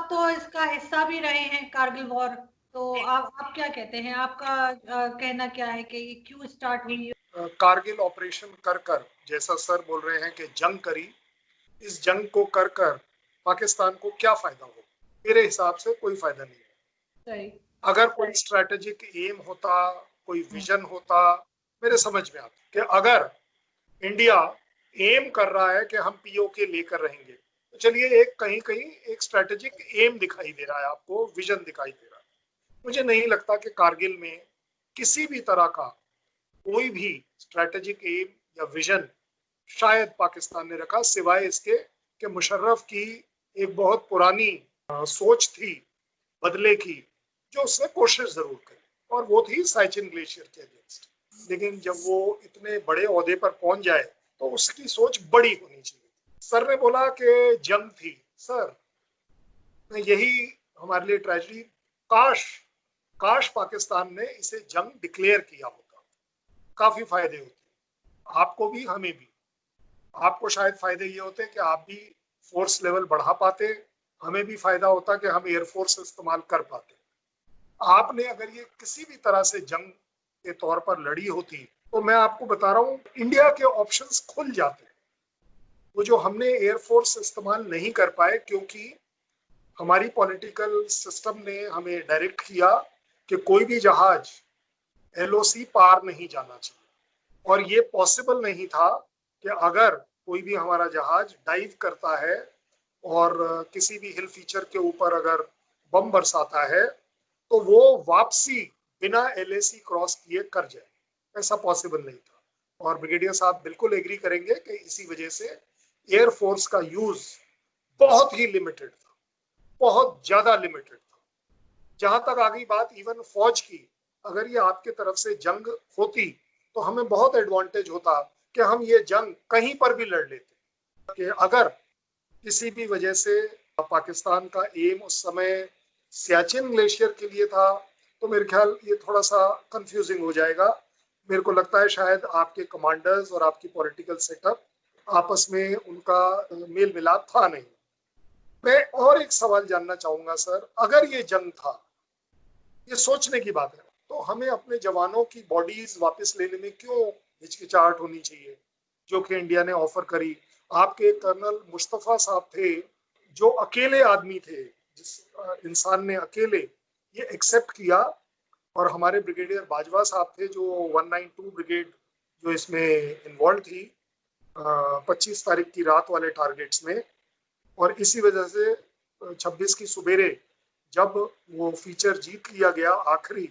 आप तो इसका हिस्सा भी रहे हैं कारगिल वॉर, तो आप क्या कहते हैं? आपका कहना क्या है कि ये क्यों स्टार्ट हुई? कारगिल ऑपरेशन कर कर, जैसा सर बोल रहे हैं कि जंग करी, इस जंग को कर कर पाकिस्तान को क्या फायदा हो? मेरे हिसाब से कोई फायदा नहीं है। सही। अगर कोई स्ट्रेटेजिक एम होता, कोई विजन होता, मेरे समझ में आता कि अगर इंडिया एम कर रहा है कि हम पीओके लेकर रहेंगे, तो चलिए एक कहीं कहीं एक स्ट्रेटेजिक एम दिखाई दे रहा है, आपको विजन दिखाई दे रहा है। मुझे नहीं लगता कि कारगिल में किसी भी तरह का कोई भी स्ट्रेटेजिक एम या विजन शायद पाकिस्तान ने रखा, सिवाय इसके कि मुशर्रफ की एक बहुत पुरानी सोच थी बदले की, जो उसने कोशिश जरूर करी, और वो थी साइचिन ग्लेशियर के अगेंस्ट। लेकिन जब वो इतने बड़े ओहदे पर पहुंच जाए तो उसकी सोच बड़ी होनी चाहिए। सर ने बोला कि जंग थी, सर यही हमारे लिए ट्रेजेडी। काश काश पाकिस्तान ने इसे जंग डिक्लेयर किया होता, काफी फायदे होते, आपको भी हमें भी। आपको शायद फायदे ये होते कि आप भी फोर्स लेवल बढ़ा पाते, हमें भी फायदा होता कि हम एयरफोर्स इस्तेमाल कर पाते। आपने अगर ये किसी भी तरह से जंग के तौर पर लड़ी होती, तो मैं आपको बता रहा हूँ इंडिया के ऑप्शंस खुल जाते। वो जो हमने एयरफोर्स इस्तेमाल नहीं कर पाए, क्योंकि हमारी पॉलिटिकल सिस्टम ने हमें डायरेक्ट किया कि कोई भी जहाज एलओसी पार नहीं जाना चाहिए, और ये पॉसिबल नहीं था कि अगर कोई भी हमारा जहाज डाइव करता है और किसी भी हिल फीचर के ऊपर अगर बम बरसाता है, तो वो वापसी बिना एलएसी क्रॉस किए कर जाए। ऐसा पॉसिबल नहीं था, और ब्रिगेडियर साहब बिल्कुल एग्री करेंगे कि इसी वजह से एयरफोर्स का यूज बहुत ही लिमिटेड था, बहुत ज्यादा लिमिटेड था। जहां तक आ गई बात इवन फौज की, अगर ये आपके तरफ से जंग होती तो हमें बहुत एडवांटेज होता कि हम ये जंग कहीं पर भी लड़ लेते। कि अगर किसी भी वजह से पाकिस्तान का एम उस समय सियाचिन ग्लेशियर के लिए था, तो मेरे ख्याल ये थोड़ा सा कंफ्यूजिंग हो जाएगा। मेरे को लगता है शायद आपके कमांडर्स और आपकी पॉलिटिकल सेटअप आपस में उनका मेल मिलाप था नहीं। मैं और एक सवाल जानना चाहूंगा सर, अगर ये जंग था, ये सोचने की बात है, तो हमें अपने जवानों की बॉडीज वापस लेने में क्यों हिचकिचाहट होनी चाहिए, जो कि इंडिया ने ऑफर करी। आपके कर्नल मुस्तफा साहब थे, जो अकेले आदमी थे, जिस इंसान ने अकेले ये एक्सेप्ट किया, और हमारे ब्रिगेडियर बाजवा साहब थे, जो 192 ब्रिगेड जो इसमें इन्वॉल्व थी 25 तारीख की रात वाले टारगेट्स में। और इसी वजह से 26 की सुबेरे जब वो फीचर जीत लिया गया आखिरी,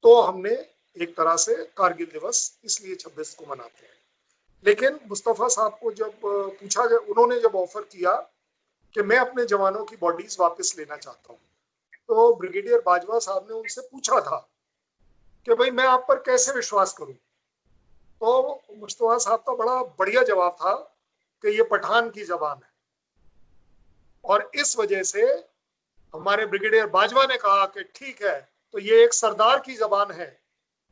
तो हमने एक तरह से कारगिल दिवस इसलिए 26 को मनाते हैं। लेकिन मुस्तफा साहब को जब पूछा गया, उन्होंने जब ऑफर किया कि मैं अपने जवानों की बॉडीज वापस लेना चाहता हूँ, तो ब्रिगेडियर बाजवा साहब ने उनसे पूछा था कि भाई मैं आप पर कैसे विश्वास करूं। तो मुस्तफा साहब का बड़ा बढ़िया जवाब था कि ये पठान की जबान है, और इस वजह से हमारे ब्रिगेडियर बाजवा ने कहा कि ठीक है, तो ये एक सरदार की जबान है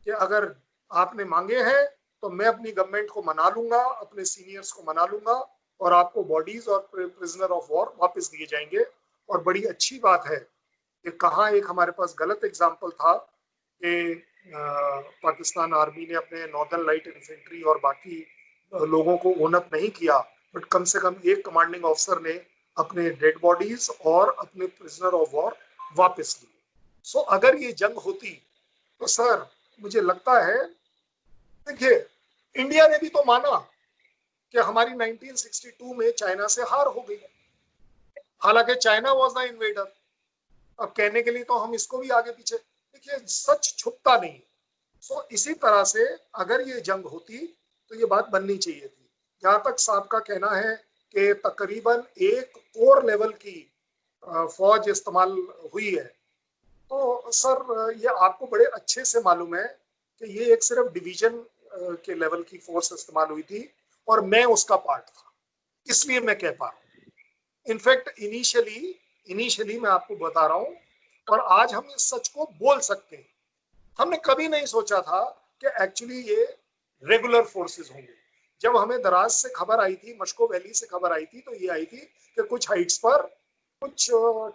कि अगर आपने मांगे हैं तो मैं अपनी गवर्नमेंट को मना लूंगा, अपने सीनियर्स को मना लूंगा, और आपको बॉडीज और प्रिजनर ऑफ वॉर वापस दिए जाएंगे। और बड़ी अच्छी बात है कि कहाँ एक हमारे पास गलत एग्जाम्पल था कि पाकिस्तान आर्मी ने अपने नॉर्दर्न लाइट इन्फेंट्री और बाकी लोगों को ओन अप नहीं किया, बट कम से कम एक कमांडिंग ऑफिसर ने अपने डेड बॉडीज और अपने प्रिजनर ऑफ वॉर वापस लिए। सो अगर ये जंग होती तो सर मुझे लगता है, देखिए इंडिया ने भी तो माना कि हमारी 1962 में चाइना से हार हो गई, हालांकि चाइना वाज द इन्वेडर। अब कहने के लिए तो हम इसको भी आगे पीछे, देखिए सच छुपता नहीं। सो इसी तरह से अगर ये जंग होती तो ये बात बननी चाहिए थी। जहां तक साहब का कहना है कि तकरीबन एक कोर लेवल की फौज इस्तेमाल हुई है, तो सर ये आपको बड़े अच्छे से मालूम है कि ये एक सिर्फ डिवीजन के लेवल की फोर्स इस्तेमाल हुई थी, और मैं उसका पार्ट था, इसलिए मैं कह पा रहा हूँ। इनफैक्ट इनिशियली मैं आपको बता रहा हूँ, और आज हम इस सच को बोल सकते हैं, हमने कभी नहीं सोचा था कि एक्चुअली ये रेगुलर फोर्सेस होंगे। जब हमें दराज से खबर आई थी, मशको वैली से खबर आई थी, तो ये आई थी कि कुछ हाइट्स पर कुछ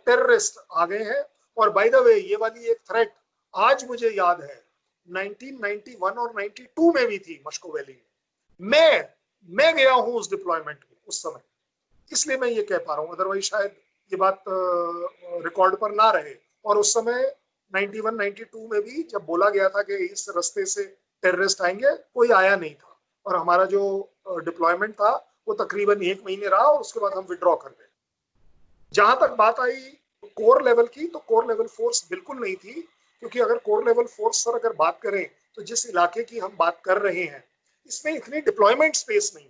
टेररिस्ट आ गए हैं। और बाय द वे ये वाली एक थ्रेट आज मुझे याद है 1991 और 92 में भी थी मस्को वैली में। मैं गया हूं उस डिप्लॉयमेंट में उस समय, इसलिए मैं ये कह पा रहा हूँ, अदरवाइज शायद ये बात रिकॉर्ड पर ना रहे। और उस समय 91 92 में भी जब बोला गया था कि इस रास्ते से टेररिस्ट आएंगे, कोई आया नहीं था। और हमारा जो डिप्लॉयमेंट था वो तकरीबन 1 महीने रहा और उसके बाद हम विड्रॉ कर गए। जहां तक बात आई कोर लेवल की, तो कोर लेवल फोर्स बिल्कुल नहीं थी, क्योंकि अगर कोर लेवल फोर्स सर अगर बात करें तो जिस इलाके की हम बात कर रहे हैं इसमें इतनी डिप्लॉयमेंट स्पेस नहीं।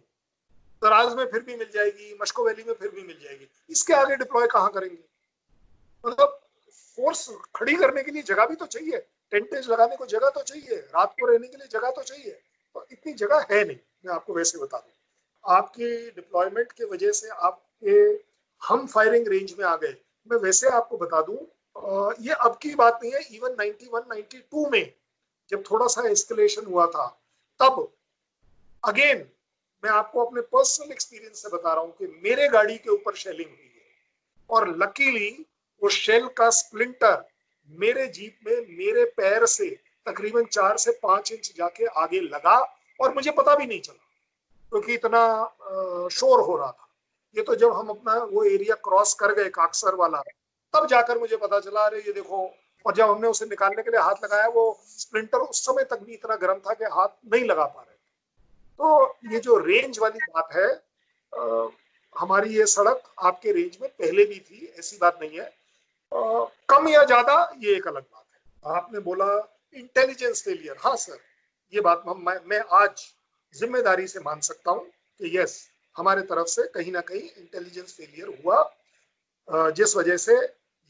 दराज में फिर भी मिल जाएगी, मस्को वैली में फिर भी मिल जाएगी, इसके आगे डिप्लॉय कहाँ करेंगे? मतलब फोर्स खड़ी करने के लिए जगह भी तो चाहिए, टेंटेज लगाने को जगह तो चाहिए, रात को रहने के लिए जगह तो चाहिए, तो इतनी जगह है नहीं। मैं आपको वैसे बता दूं, आपके डिप्लॉयमेंट की वजह से आपके हम फायरिंग रेंज में आ गए। मैं वैसे आपको बता दूं, ये अब की बात नहीं है, इवन 91 92 में जब थोड़ा सा एस्केलेशन हुआ था, तब अगेन मैं आपको अपने पर्सनल एक्सपीरियंस से बता रहा हूं कि मेरे गाड़ी के ऊपर शेलिंग हुई है, और लकीली वो शेल का स्प्लिंटर मेरे जीप में मेरे पैर से तकरीबन 4 से 5 इंच जाके आगे लगा, और मुझे पता भी नहीं चला क्योंकि इतना शोर हो रहा था। ये तो जब हम अपना वो एरिया क्रॉस कर गए काकसर वाला, तब जाकर मुझे पता चला, अरे ये देखो। और जब हमने उसे निकालने के लिए हाथ लगाया, वो स्प्लिंटर उस समय तक भी इतना गर्म था कि हाथ नहीं लगा पा रहे। तो ये जो रेंज वाली बात है, हमारी ये सड़क आपके रेंज में पहले भी थी, ऐसी बात नहीं है। कम या ज्यादा ये एक अलग बात है। आपने बोला इंटेलिजेंस फेलियर, हाँ सर, ये बात मैं आज जिम्मेदारी से मान सकता हूँ कि यस, हमारे तरफ से कहीं ना कहीं इंटेलिजेंस फेलियर हुआ, जिस वजह से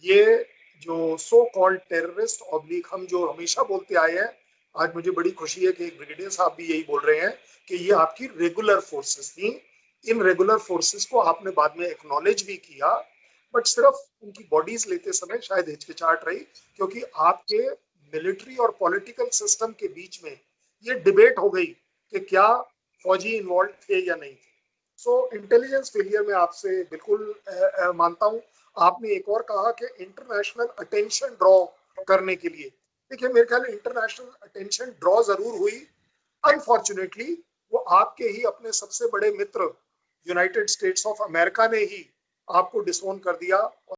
ये जो सो कॉल्ड टेररिस्ट ऑब्लिक हम जो हमेशा बोलते आए हैं, आज मुझे बड़ी खुशी है कि एक ब्रिगेडियर साहब भी यही बोल रहे हैं कि ये आपकी रेगुलर फोर्सेस थी। इन रेगुलर फोर्सेस को आपने बाद में एक्नॉलेज भी किया, बट सिर्फ उनकी बॉडीज लेते समय शायद हिचकिचाहट रही, क्योंकि आपके मिलिट्री और पॉलिटिकल सिस्टम के बीच में ये डिबेट हो गई कि क्या फौजी इन्वॉल्व थे या नहीं थे। सो इंटेलिजेंस फेलियर में आपसे बिल्कुल मानता हूं। आपने एक और कहा कि इंटरनेशनल अटेंशन ड्रॉ करने के लिए, देखिए मेरे ख्याल इंटरनेशनल अटेंशन ड्रॉ जरूर हुई, अनफॉर्चुनेटली वो आपके ही अपने सबसे बड़े मित्र यूनाइटेड स्टेट्स ऑफ अमेरिका ने ही आपको डिसोन कर दिया।